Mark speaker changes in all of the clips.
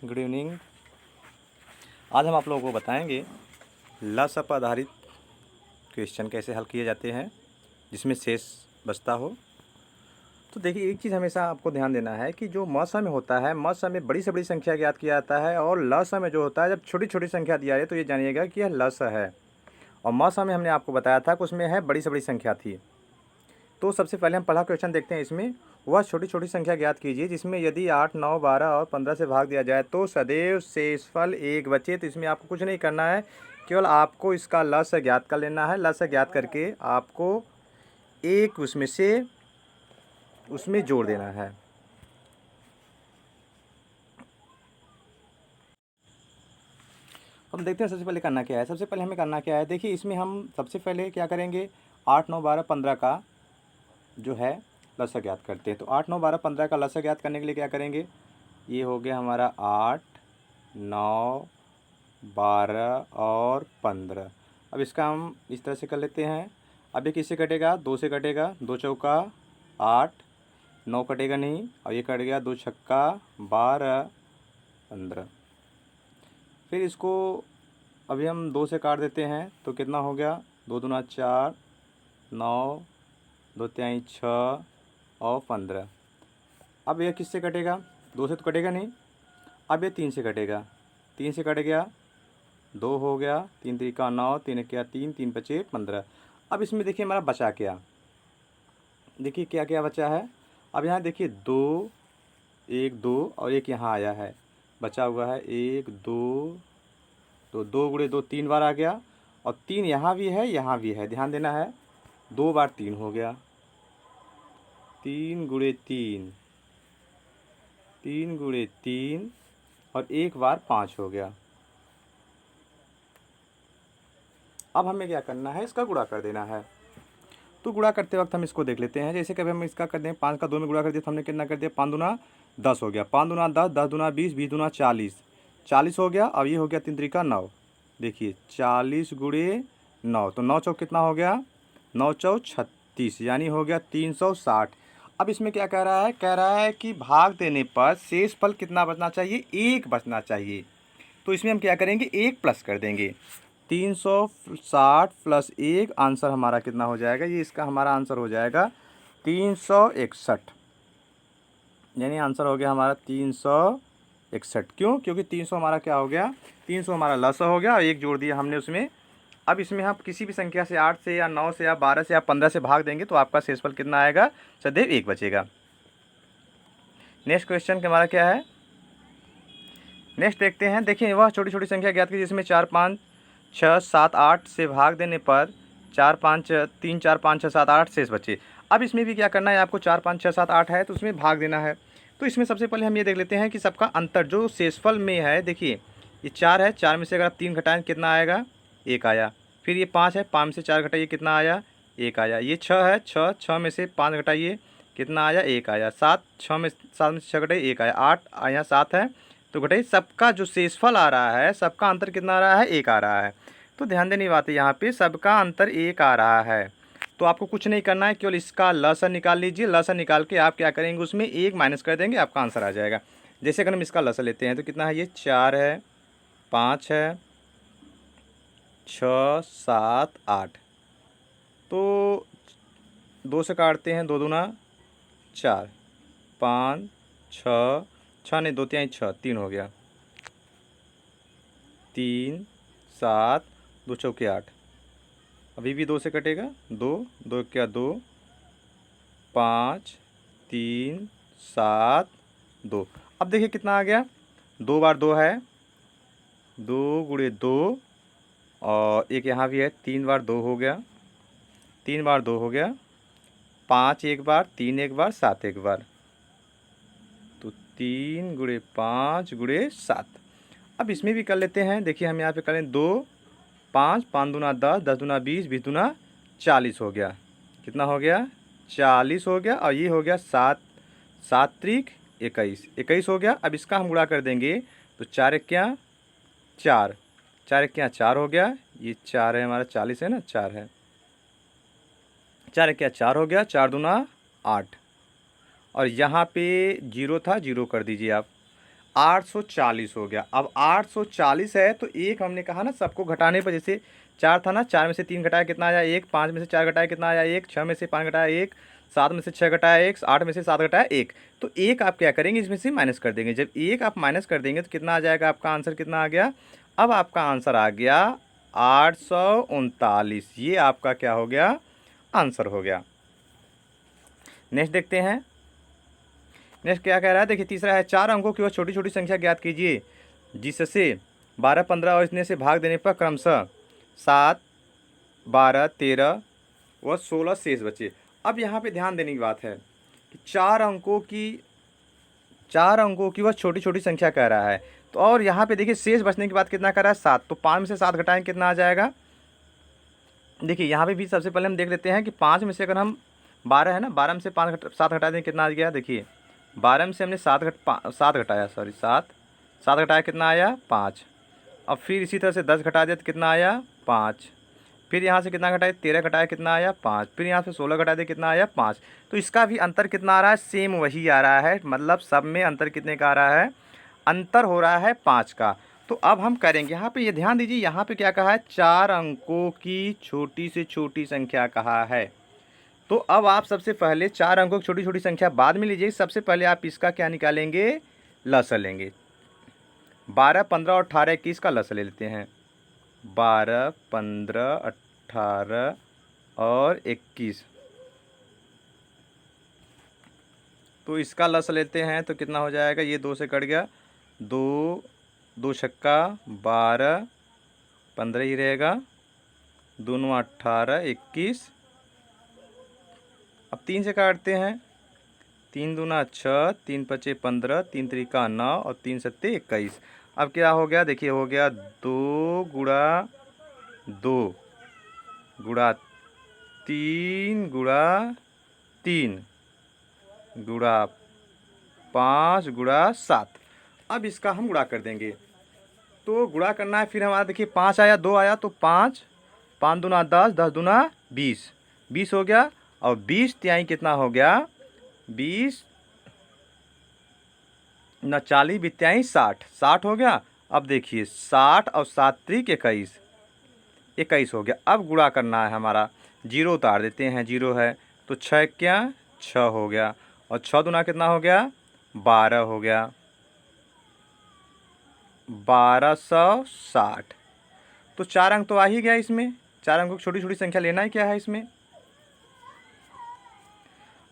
Speaker 1: Good evening. आज हम आप लोगों को बताएंगे लसा पर आधारित क्वेश्चन कैसे हल किए जाते हैं जिसमें शेष बचता हो। तो देखिए, एक चीज़ हमेशा आपको ध्यान देना है कि जो म स में होता है, म स में बड़ी से बड़ी संख्या ज्ञात किया जाता है, और ल स में जो होता है जब छोटी छोटी संख्या दिया जाए तो ये जानिएगा कि यह ल स है। और म स में हमने आपको बताया था कि उसमें है बड़ी से बड़ी संख्या थी। तो सबसे पहले हम पहला क्वेश्चन देखते हैं। इसमें वह छोटी छोटी संख्या ज्ञात कीजिए जिसमें यदि 8, 9, 12 और 15 से भाग दिया जाए तो सदैव शेषफल 1 बचे। तो इसमें आपको कुछ नहीं करना है, केवल आपको इसका लस ज्ञात कर लेना है। लस ज्ञात करके आपको एक उसमें जोड़ देना है। हम देखते हैं सबसे पहले करना क्या है। सबसे पहले हमें करना क्या है, देखिए इसमें हम सबसे पहले क्या करेंगे, 8, 9, 12, 15 का जो है लसा ज्ञात करते हैं। तो 8, 9, 12, 15 का लसा ज्ञात करने के लिए क्या करेंगे, ये हो गया हमारा 8, 9, 12 और 15। अब इसका हम इस तरह से कर लेते हैं। अब ये किससे कटेगा, 2 से कटेगा। 2 चौका 8, 9 कटेगा नहीं, और ये कट गया 2 छक्का 12, 15। फिर इसको अभी हम 2 से काट देते हैं तो कितना हो गया, 2 दूना 4, 9, 2 तिहाई 6 और 15। अब यह किससे कटेगा, 2 से तो कटेगा नहीं। अब ये 3 से कटेगा। 3 से कट गया, 2 हो गया, 3 त्रिका 9, 3 क्या 3, 3 पचे 15। अब इसमें देखिए हमारा बचा क्या, देखिए क्या क्या बचा है। अब यहाँ देखिए 2, 1, 2 और एक यहाँ आया है, बचा हुआ है 1, 2, तो 2 गुणे 2 3 बार आ गया, और 3 यहाँ भी है यहाँ भी है, ध्यान देना है। 2 बार 3 हो गया, 3 गुणे 3, 3 गुणे 3, और एक बार 5 हो गया। अब हमें क्या करना है, इसका गुणा कर देना है। तो गुणा करते वक्त हम इसको देख लेते हैं। जैसे कभी हम इसका कर दें, 5 का 2 में गुणा कर दिया तो हमने कितना कर दिया, 5 दूना 10 हो गया। 5 दूना 10, 10 दूना 20, 20 दूना 40, 40 हो गया। अब ये हो गया 3 त्रिका 9, देखिए 40 गुणे 9, तो 9 चौक कितना हो गया, 9 चौक 36, यानी हो गया 360। अब इसमें क्या कह रहा है, कह रहा है कि भाग देने पर शेष फल कितना बचना चाहिए, 1 बचना चाहिए। तो इसमें हम क्या करेंगे, 1 प्लस कर देंगे। 360 प्लस 1, आंसर हमारा कितना हो जाएगा, ये इसका हमारा आंसर हो जाएगा 361, यानी आंसर हो गया हमारा 361। क्यों, क्योंकि 300 हमारा क्या हो गया, 300 हमारा लसा हो गया और 1 जोड़ दिया हमने उसमें। अब इसमें हम किसी भी संख्या से 8 से या 9 से या 12 से या 15 से भाग देंगे तो आपका शेषफल कितना आएगा, सदैव 1 बचेगा। नेक्स्ट क्वेश्चन हमारा क्या है, नेक्स्ट देखते हैं। देखिए वह छोटी छोटी संख्या ज्ञात कीजिए जिसमें 4, 5, 6, 7, 8 से भाग देने पर 4, 5, 3, 4, 5, 6, 7, 8 शेष बचे। अब इसमें भी क्या करना है आपको, 4, 5, 6, 7, 8 है तो उसमें भाग देना है। तो इसमें सबसे पहले हम ये देख लेते हैं कि सबका अंतर जो शेषफल में है। देखिए ये 4 है, 4 में से अगर आप 3 घटाएं कितना आएगा, 1 आया। फिर ये 5 है, 5 में से 4 घटाइए कितना आया, 1 आया। ये 6 है, 6 में से 5 घटाइए कितना आया, 1 आया। 7, 7 में से 6 घटाइए 1 आया। 8 यहाँ 7 है, तो घटाइए सबका जो शेषफल आ रहा है, सबका अंतर कितना आ रहा है, 1 आ रहा है। तो ध्यान देने की बात है, यहाँ पे सबका अंतर 1 आ रहा है। तो आपको कुछ नहीं करना है, केवल इसका लसा निकाल लीजिए। लसा निकाल के आप क्या करेंगे, उसमें 1 माइनस कर देंगे, आपका आंसर आ जाएगा। जैसे अगर हम इसका लसा लेते हैं तो कितना है, ये 4 है, 5 है, 6, 7, 8। तो 2 से काटते हैं, 2 दूना 4, 5, 6, 6 नहीं 2 तिहाई 6, 3 हो गया, 3, 7, 2 चौके 8। अभी भी 2 से कटेगा, 2, 2 क्या 2, 5, 3, 7, 2। अब देखिए कितना आ गया, 2 बार 2 है, 2 गुणे 2, और एक यहाँ भी है, 3 बार 2 हो गया, 3 बार 2 हो गया, 5 एक बार, 3 एक बार, 7 एक बार, तो 3 गुणे 5 गुणे 7। अब इसमें भी कर लेते हैं। देखिए हम यहाँ पे करें 2, 5, 5 दूना 10, 10 दूना 20, 20 दूना 40 हो गया। कितना हो गया, 40 हो गया। और ये हो गया 7, 7 त्रिक 21, 21 हो गया। अब इसका हम गुणा कर देंगे तो 4 क्या 4, 4 क्या 4 हो गया। ये 4 है हमारा, 40 है ना, 4 है, 4 क्या 4 हो गया, 4 दूना 8। और यहाँ पे 0 था, 0 कर दीजिए आप। 840 हो गया। अब 840 है तो एक हमने कहा ना सबको घटाने पर, जैसे 4 था ना, 4 में से 3 घटाया कितना आया 1, 5 में से 4 घटाया कितना आया 1, 6 में से 5 घटाया 1, 7 में से 6 घटाया 1, 8 में से 7 घटाया 1। तो एक आप क्या करेंगे, इसमें से माइनस कर देंगे। जब एक आप माइनस कर देंगे तो कितना आ जाएगा, आपका आंसर कितना आ गया। अब आपका आंसर आ गया 839। ये आपका क्या हो गया, आंसर हो गया। नेक्स्ट देखते हैं, नेक्स्ट क्या कह रहा है, देखिए तीसरा है 4 अंकों की वह छोटी छोटी संख्या ज्ञात कीजिए जिससे 12, 15 और इतने से भाग देने पर क्रमशः 7, 12, 13 व 16 शेष बचे। अब यहाँ पे ध्यान देने की बात है कि 4 अंकों की वह छोटी छोटी संख्या कह रहा है। तो और यहाँ पे देखिए शेष बचने की बात कितना कर रहा है 7, तो 5 में से 7 घटाएं कितना आ जाएगा। देखिए यहाँ पे भी सबसे पहले हम देख लेते हैं कि 5 में से अगर हम 12 है ना, 12 में से 7 घटा दें कितना आ गया। देखिए 12 में से हमने 7 घटाया, सॉरी 7 घटाया कितना आया 5। अब फिर इसी तरह से 10 घटा दिया तो कितना आया 5। फिर यहाँ से कितना घटाया 13 घटाया कितना आया 5। फिर यहाँ से 16 घटा दिया कितना आया 5। तो इसका भी अंतर कितना आ रहा है, सेम वही आ रहा है, मतलब सब में अंतर कितने का आ रहा है, अंतर हो रहा है 5 का। तो अब हम करेंगे यहाँ पे, ये ध्यान दीजिए यहाँ पे क्या कहा है, 4 अंकों की छोटी से छोटी संख्या कहा है। तो अब आप सबसे पहले 4 अंकों की छोटी छोटी संख्या बाद में लीजिए, सबसे पहले आप इसका क्या निकालेंगे, लसा लेंगे। 12, 15 और 18, 21 का लसा ले लेते हैं। 12, 15, 18 और 21, तो इसका लसा लेते हैं तो कितना हो जाएगा, ये 2 से कट गया, 2 2 छक्का 12, 15 ही रहेगा, दोनों 18, 21। अब 3 से काटते हैं, 3 दूना 6, 3 पचे 15, 3 त्रिका 9 और 3 सत्ते 21। अब क्या हो गया, देखिए हो गया 2 गुणा 2 गुणा 3 गुणा 3 गुणा 5 गुणा 7। अब इसका हम गुणा कर देंगे, तो गुणा करना है। फिर हमारा देखिए 5 आया, 2 आया, तो 5 5 दूना 10, 10 दूना 20, 20 हो गया। और 20 तिहाई कितना हो गया, 20 न 40 बित्याई 60, 60 हो गया। अब देखिए 60 और 7 त्रिक 21, 21 हो गया। अब गुणा करना है हमारा, जीरो उतार देते हैं, जीरो है तो 6 क्या 6 हो गया, और 6 दूना कितना हो गया 12 हो गया, 1260। तो 4 अंक तो आ ही गया इसमें, 4 अंकों की छोटी छोटी संख्या लेना ही क्या है इसमें।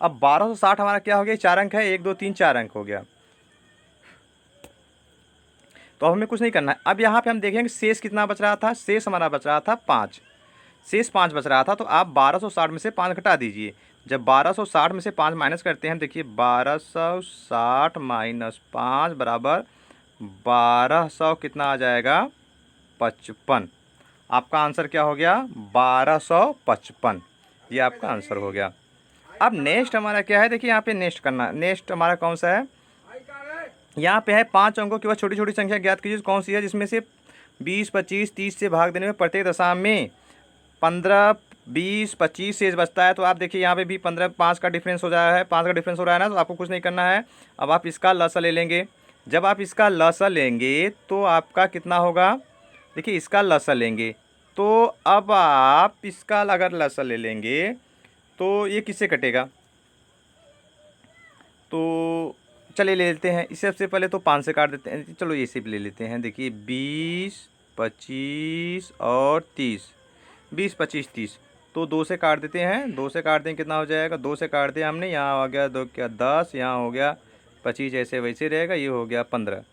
Speaker 1: अब 1260 हमारा क्या हो गया, 4 अंक है, 1 2 3 4 अंक हो गया। तो अब हमें कुछ नहीं करना है। अब यहाँ पे हम देखेंगे शेष कितना बच रहा था, शेष हमारा बच रहा था 5, शेष 5 बच रहा था। तो आप 1260 में से 5 घटा दीजिए। जब 1260 में से 5 माइनस करते हैं, देखिए 1260 माइनस 5 बराबर 1200 कितना आ जाएगा 55। आपका आंसर क्या हो गया 1255, ये आपका आंसर हो गया। अब नेक्स्ट हमारा क्या है, देखिए यहाँ पे नेक्स्ट करना, नेक्स्ट हमारा कौन सा है, यहाँ पे है 5 अंकों की वह छोटी छोटी संख्या ज्ञात कीजिए कौन सी है जिसमें से 20, 25, 30 से भाग देने में प्रत्येक दशा में 15, 20, 25 शेष बचता है। तो आप देखिए यहाँ पे भी 15, 5 का डिफरेंस हो रहा है, 5 का डिफरेंस हो रहा है ना, तो आपको कुछ नहीं करना है। अब आप इसका लसा ले लेंगे। जब आप इसका लसा लेंगे तो आपका कितना होगा, देखिए इसका लसा लेंगे तो अब आप इसका अगर लसा ले लेंगे तो ये किससे कटेगा, तो चलिए ले लेते हैं। इससे सबसे पहले तो 5 से काट देते हैं, चलो ये से ले लेते हैं। देखिए 20, 25 और 30, 20, 25, 30, तो 2 से काट देते हैं, 2 से काट दें कितना हो जाएगा, 2 से काट दिया हमने, यहाँ आ गया 2 क्या 10, यहाँ हो गया 25, ऐसे वैसे रहेगा, ये हो गया 15।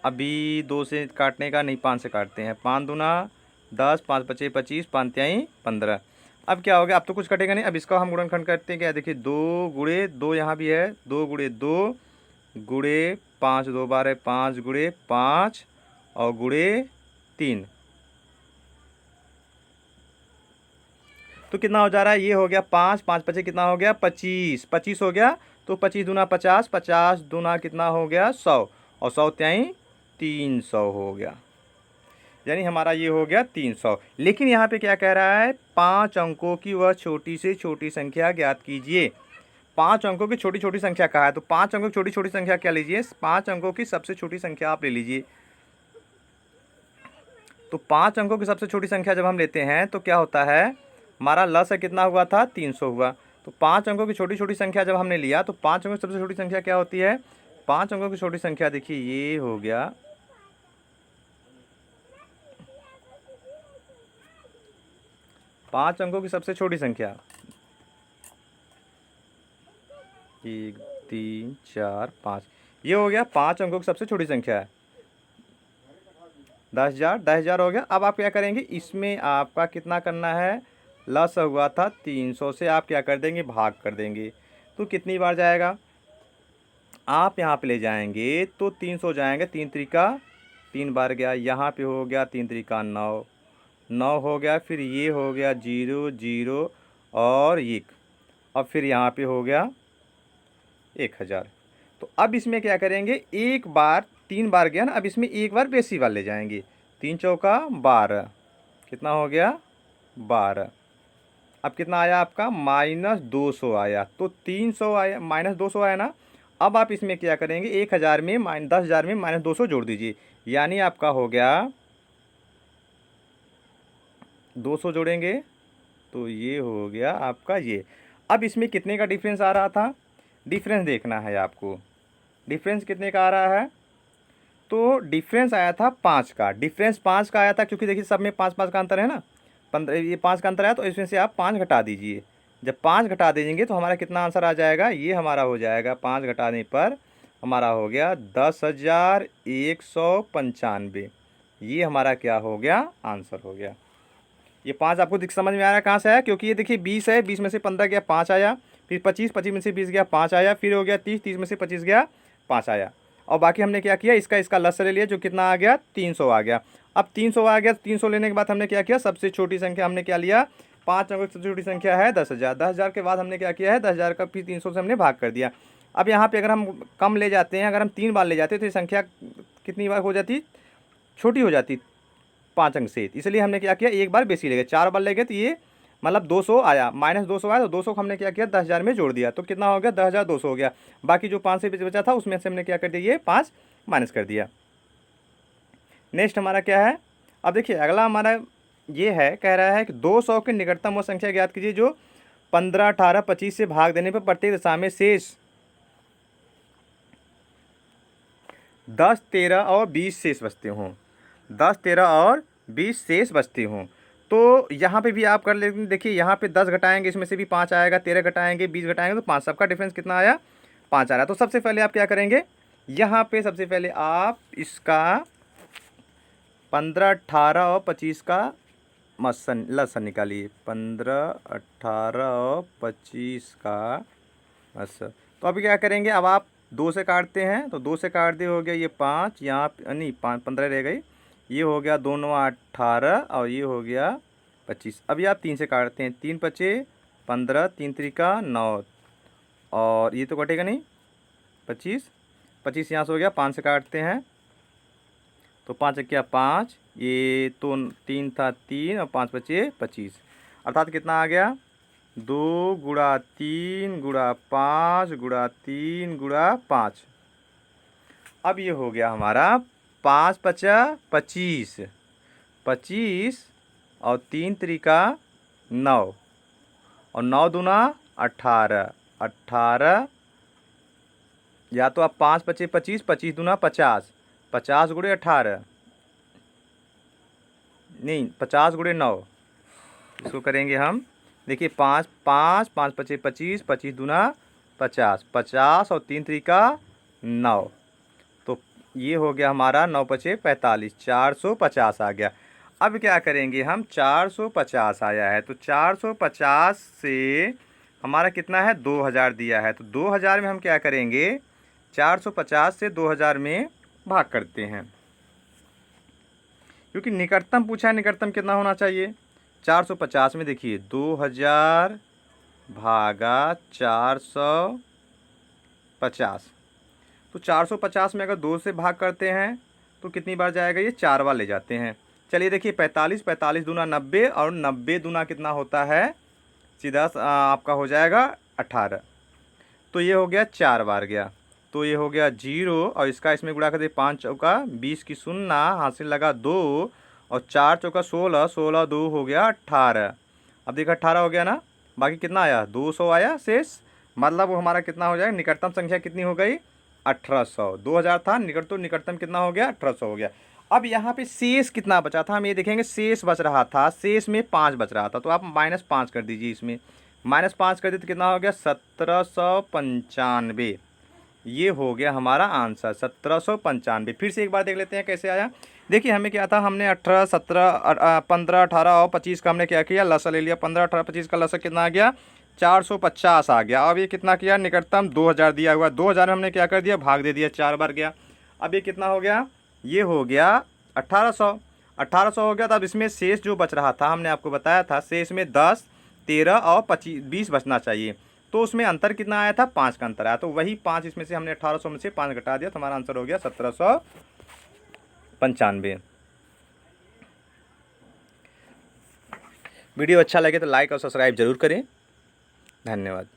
Speaker 1: अभी 2 से काटने का नहीं, 5 से काटते हैं, 5 दूना 10, 5 पचे 25, 5 तिहाई 15। अब क्या हो गया, अब तो कुछ कटेगा नहीं। अब इसका हम गुणनखंड करते हैं, क्या देखिए 2 गुणे 2, यहाँ भी है 2 गुणे 2 गुणे 5, 2 12, 5 गुणे 5 और गुणे 3, तो कितना हो जा रहा है, ये हो गया 5, 5 पचे कितना हो गया 25, 25 हो गया। तो 25 दूना 50, 50 दूना कितना हो गया 100, और 100 त्याई 300 हो गया, यानी हमारा ये हो गया 300। लेकिन यहाँ पे क्या कह रहा है, 5 अंकों की वह छोटी से छोटी संख्या ज्ञात कीजिए। 5 अंकों की छोटी छोटी संख्या कहा है, तो 5 अंकों की छोटी छोटी संख्या क्या लीजिए, 5 अंकों की सबसे छोटी संख्या आप ले लीजिए। तो 5 अंकों की सबसे छोटी संख्या जब हम लेते हैं तो क्या होता है, हमारा लस कितना हुआ था, 300 हुआ। तो 5 अंकों की छोटी छोटी संख्या जब हमने लिया तो 5 अंकों की सबसे छोटी संख्या क्या होती है, 5 अंकों की छोटी संख्या देखिए ये हो गया 5 अंकों की सबसे छोटी संख्या 1 3 4 5, ये हो गया 5 अंकों की सबसे छोटी संख्या है। 10,000 हो गया। अब आप क्या करेंगे, इसमें आपका कितना करना है, लस हुआ था 300 से आप क्या कर देंगे, भाग कर देंगे। तो कितनी बार जाएगा, आप यहाँ पे ले जाएंगे तो 300 जाएंगे, 3 त्रिका 3 बार गया, यहाँ पे हो गया 3 त्रिका 9, 9 हो गया, फिर ये हो गया 0 0 और 1, अब फिर यहाँ पे हो गया 1000। तो अब इसमें क्या करेंगे, एक बार 3 बार गया ना, अब इसमें एक बार बेसी बार ले जाएंगे, 3 चौका 12, कितना हो गया 12। अब कितना आया आपका, -200 आया। तो 300 आया, -200 आया ना। अब आप इसमें क्या करेंगे, 1000 में 10,000 में -200 जोड़ दीजिए, यानी आपका हो गया 200 जोड़ेंगे तो ये हो गया आपका ये। अब इसमें कितने का डिफरेंस आ रहा था, डिफरेंस देखना है आपको, डिफरेंस कितने का आ रहा है, तो डिफरेंस आया था 5 का, डिफरेंस 5 का आया था, क्योंकि देखिए सब में 5 का अंतर है ना, 15, ये 5 का अंतर आया, तो इसमें से आप 5 घटा दीजिए। जब 5 घटा दीजिएंगे तो हमारा कितना आंसर आ जाएगा, ये हमारा हो जाएगा 5 घटाने पर हमारा हो गया 10,195, ये हमारा क्या हो गया, आंसर हो गया। ये 5 आपको समझ में आ रहा है कहाँ से आया, क्योंकि ये देखिए 20 है, 20 में से 15 गया 5 आया, फिर 25, 25 में से 20 गया 5 आया, फिर हो गया 30, 30 में से 25 गया 5 आया, और बाकी हमने क्या किया, इसका लस ले लिया, जो कितना आ गया 300 आ गया। अब 300 आ गया, 300 लेने के बाद हमने क्या किया, सबसे छोटी संख्या हमने क्या लिया, 5 अंकों की सबसे छोटी संख्या है 10,000, 10,000 के बाद हमने क्या किया है, 10,000 का फिर 300 से हमने भाग कर दिया। अब यहाँ पे अगर हम कम ले जाते हैं, अगर हम 3 बार ले जाते हैं तो ये संख्या कितनी बार हो जाती, छोटी हो जाती 5 अंक से, इसलिए हमने क्या किया, एक बार बेसी ले गए, 4 बार ले गए तो ये मतलब 200 आया, -200 आया, तो 200 को हमने क्या किया 10,000 में जोड़ दिया, तो कितना हो गया 10,200 हो गया। बाकी जो 5 से बचा था उसमें से हमने क्या कर दिया, ये 5 माइनस कर दिया। नेक्स्ट हमारा क्या है, अब देखिए अगला हमारा ये है, कह रहा है कि 200 की निकटतम वो संख्या ज्ञात कीजिए जो 15, 18, 25 से भाग देने पर प्रत्येक दशा में शेष 10, 13 और 20 शेष बचते हों, 10, 13 और 20 शेष बचते हों। तो यहाँ पे भी आप कर लेते, देखिए यहाँ पे 10 घटाएंगे, इसमें से भी 5 आएगा, 13 घटाएंगे, 20 घटाएंगे, तो 5, सबका डिफरेंस कितना आया, 5 आ रहा है। तो सबसे पहले आप क्या करेंगे, यहाँ पे सबसे पहले आप इसका 15, 18 और 25 का लसन निकालिए, 15, 18 और 25 का लसन। तो अभी क्या करेंगे, अब आप 2 से काटते हैं, तो 2 से काट दे, हो गया ये 5, यहाँ नहीं 5, 15 रह गई, ये हो गया दोनों 18 और ये हो गया 25। अभी आप 3 से काटते हैं, 3 पचे 15, 3 त्रिका 9, और ये तो कटेगा नहीं, 25, 25 यहाँ से हो गया, 5 से काटते हैं तो 5 क्या 5, ये तो 3 था 3 और 5 बचे 25, अर्थात कितना आ गया 2 गुणा 3 गुणा 5 गुणा 3 गुणा 5। अब ये हो गया हमारा 5 पचा 25, 25 और 3 त्रिका 9 और 9 दूना 18, 18, या तो आप 5 पचे 25, 25 दूना 50, 50 गुणे 18, नहीं 50 गुणे 9, इसको करेंगे हम, देखिए 5 5 5 पचे 25, 25 दूना 50, 50 और 3 त्रिका 9, तो ये हो गया हमारा 9 पचे 45, 450 आ गया। अब क्या करेंगे हम, 450 आया है, तो 450 से हमारा कितना है 2000 दिया है, तो 2000 में हम क्या करेंगे, 450 से 2000 में भाग करते हैं, क्योंकि निकटतम पूछा है, निकटतम कितना होना चाहिए, 450 में देखिए 2000 भागा 450, तो 450 में अगर 2 से भाग करते हैं तो कितनी बार जाएगा, ये 4 बार ले जाते हैं। चलिए देखिए 45, 45 दूना 90 और 90 दूना कितना होता है, सीधा आपका हो जाएगा 18। तो ये हो गया 4 बार गया, तो ये हो गया 0 और इसका इसमें गुणा कर दे 5 चौका 20 की 0, हासिल लगा 2 और 4 चौका 16, 16 2 हो गया 18। अब देखो 18 हो गया ना, बाकी कितना आया 200 आया शेष, मतलब वो हमारा कितना हो जाएगा, निकटतम संख्या कितनी हो गई 1800। 2000 था निकटतम कितना हो गया 1800 हो गया। अब यहाँ पे शेष कितना बचा था हम ये देखेंगे, शेष बच रहा था, शेष में 5 बच रहा था, तो आप -5 कर दीजिए, इसमें -5 कर दी तो कितना हो गया 1795। ये हो गया हमारा आंसर 1795। फिर से एक बार देख लेते हैं कैसे आया। देखिए हमें क्या था, हमने 18 17 15 18 और 25 का हमने क्या किया, लसा ले लिया। 15 18 25 का लसा कितना आ गया 450 आ गया। अब ये कितना किया, निकटतम 2000 दिया हुआ, 2000 हमने क्या कर दिया, भाग दे दिया, 4 बार गया। अब ये कितना हो गया, ये हो गया 1800। 1800 हो गया। तो अब इसमें शेष जो बच रहा था, हमने आपको बताया था शेष में 10 13 और 25 20 बचना चाहिए, तो उसमें अंतर कितना आया था, 5 का अंतर आया। तो वही 5 इसमें से हमने 1800 में से 5 घटा दिया, तो हमारा आंसर हो गया 1795। वीडियो अच्छा लगे तो लाइक और सब्सक्राइब जरूर करें। धन्यवाद।